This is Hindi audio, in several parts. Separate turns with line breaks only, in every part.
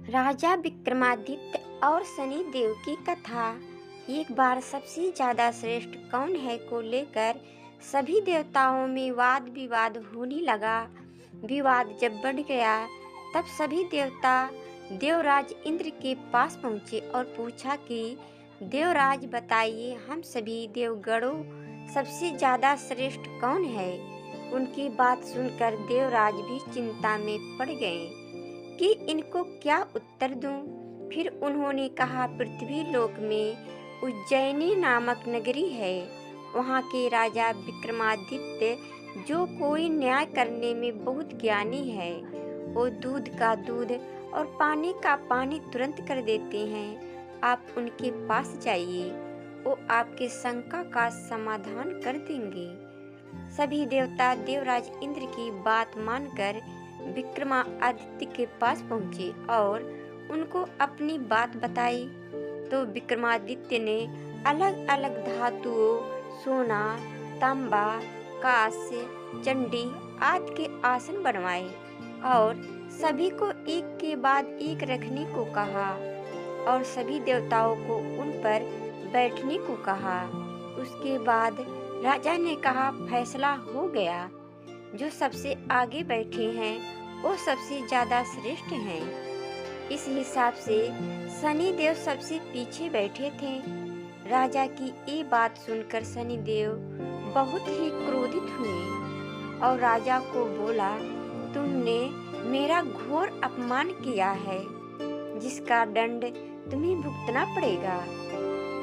राजा विक्रमादित्य और शनि देव की कथा। एक बार सबसे ज्यादा श्रेष्ठ कौन है को लेकर सभी देवताओं में वाद विवाद होने लगा। विवाद जब बढ़ गया तब सभी देवता देवराज इंद्र के पास पहुँचे और पूछा कि देवराज बताइए, हम सभी देवगणों सबसे ज्यादा श्रेष्ठ कौन है। उनकी बात सुनकर देवराज भी चिंता में पड़ गए कि इनको क्या उत्तर दूं। फिर उन्होंने कहा, पृथ्वी लोक में उज्जैनी नामक नगरी है। वहाँ के राजा विक्रमादित्य जो कोई न्याय करने में बहुत ज्ञानी है। वो दूध का दूध और पानी का पानी तुरंत कर देते हैं। आप उनके पास जाइए, वो आपके शंका का समाधान कर देंगे। सभी देवता देवराज इंद्र की बात मानकर विक्रमादित्य के पास पहुँचे और उनको अपनी बात बताई। तो विक्रमादित्य ने अलग अलग धातुओं सोना, तांबा, कांस्य, चंडी आदि के आसन बनवाए और सभी को एक के बाद एक रखने को कहा और सभी देवताओं को उन पर बैठने को कहा। उसके बाद राजा ने कहा, फैसला हो गया। जो सबसे आगे बैठे हैं वो सबसे ज्यादा श्रेष्ठ हैं। इस हिसाब से शनि देव सबसे पीछे बैठे थे। राजा की ये बात सुनकर शनि देव बहुत ही क्रोधित हुए और राजा को बोला, तुमने मेरा घोर अपमान किया है, जिसका दंड तुम्हें भुगतना पड़ेगा।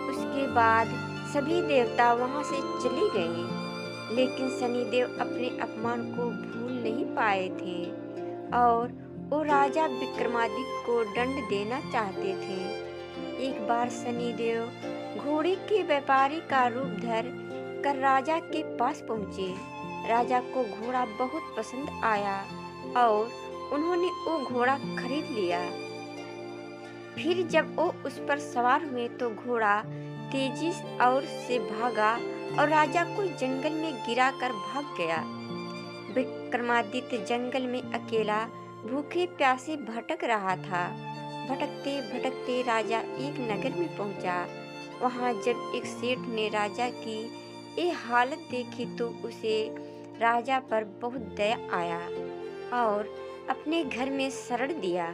उसके बाद सभी देवता वहां से चले गए, लेकिन शनिदेव अपने अपमान को भूल नहीं पाए थे और वो राजा विक्रमादित्य को दंड देना चाहते थे। एक बार शनिदेव घोड़े के व्यापारी का रूप धर कर राजा के पास पहुँचे। राजा को घोड़ा बहुत पसंद आया और उन्होंने वो घोड़ा खरीद लिया। फिर जब वो उस पर सवार हुए तो घोड़ा तेजी और से भागा और राजा को जंगल में गिराकर भाग गया। विक्रमादित्य जंगल में अकेला भूखे प्यासे भटक रहा था। भटकते भटकते राजा एक नगर में पहुंचा। वहां जब एक सेठ ने राजा की ये हालत देखी तो उसे राजा पर बहुत दया आया और अपने घर में शरण दिया।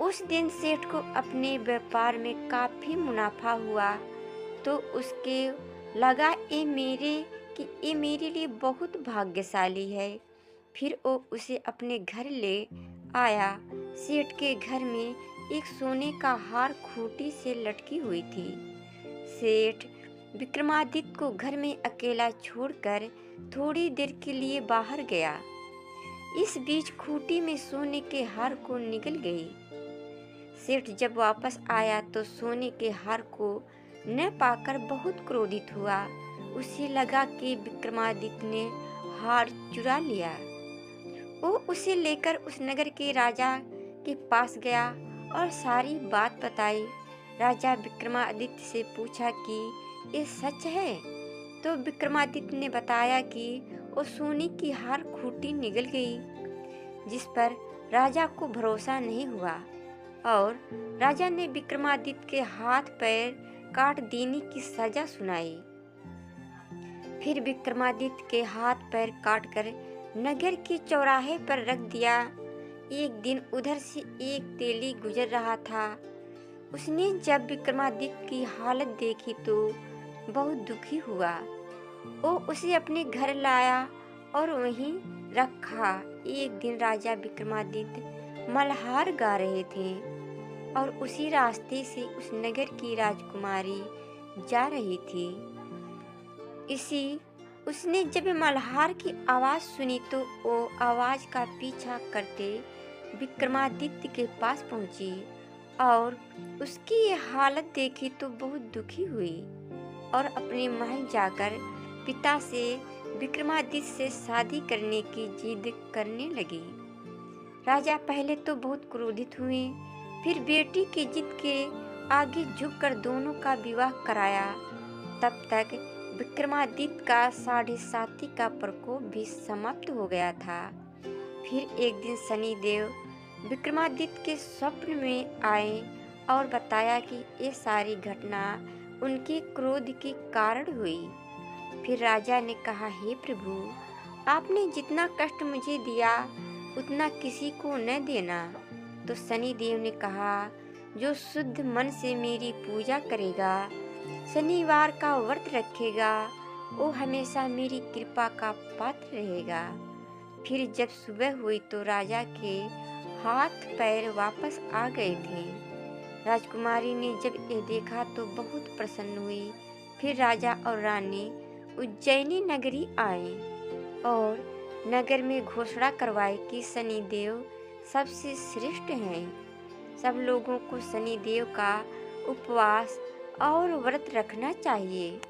उस दिन सेठ को अपने व्यापार में काफी मुनाफा हुआ तो उसके लगा ये मेरे लिए बहुत भाग्यशाली है। फिर वो उसे अपने घर ले आया। सेठ के घर में एक सोने का हार खूंटी से लटकी हुई थी। सेठ विक्रमादित्य को घर में अकेला छोड़कर थोड़ी देर के लिए बाहर गया। इस बीच खूंटी में सोने के हार को निगल गई। सेठ जब वापस आया तो सोने के हार को न पाकर बहुत क्रोधित हुआ। उसे लगा कि विक्रमादित्य ने हार चुरा लिया। वो उसे लेकर उस नगर के राजा के पास गया और सारी बात बताई। राजा विक्रमादित्य से पूछा कि ये सच है। तो विक्रमादित्य ने बताया कि वो सोने की हार खूंटी निगल गई, जिस पर राजा को भरोसा नहीं हुआ और राजा ने विक्रमादित्य के हाथ पैर काट देने की सजा सुनाई। फिर विक्रमादित्य के हाथ पैर काटकर नगर के चौराहे पर रख दिया। एक दिन उधर से एक तेली गुजर रहा था। उसने जब विक्रमादित्य की हालत देखी तो बहुत दुखी हुआ। वो उसे अपने घर लाया और वहीं रखा। एक दिन राजा विक्रमादित्य मल्हार गा रहे थे और उसी रास्ते से उस नगर की राजकुमारी जा रही थी। उसने जब मल्हार की आवाज़ सुनी तो वो आवाज़ का पीछा करते विक्रमादित्य के पास पहुंची और उसकी ये हालत देखी तो बहुत दुखी हुई और अपने महल जाकर पिता से विक्रमादित्य से शादी करने की जिद करने लगी। राजा पहले तो बहुत क्रोधित हुए, फिर बेटी की जिद के आगे झुककर दोनों का विवाह कराया। तब तक विक्रमादित्य का 7.5 का प्रकोप भी समाप्त हो गया था। फिर एक दिन शनिदेव विक्रमादित्य के स्वप्न में आए और बताया कि ये सारी घटना उनके क्रोध के कारण हुई। फिर राजा ने कहा, हे प्रभु, आपने जितना कष्ट मुझे दिया उतना किसी को न देना। तो शनिदेव ने कहा, जो शुद्ध मन से मेरी पूजा करेगा, शनिवार का व्रत रखेगा, वो हमेशा मेरी कृपा का पात्र रहेगा। फिर जब सुबह हुई तो राजा के हाथ पैर वापस आ गए थे। राजकुमारी ने जब यह देखा तो बहुत प्रसन्न हुई। फिर राजा और रानी उज्जैनी नगरी आए और नगर में घोषणा करवाई कि शनिदेव सबसे श्रेष्ठ हैं। सब लोगों को शनिदेव का उपवास और व्रत रखना चाहिए।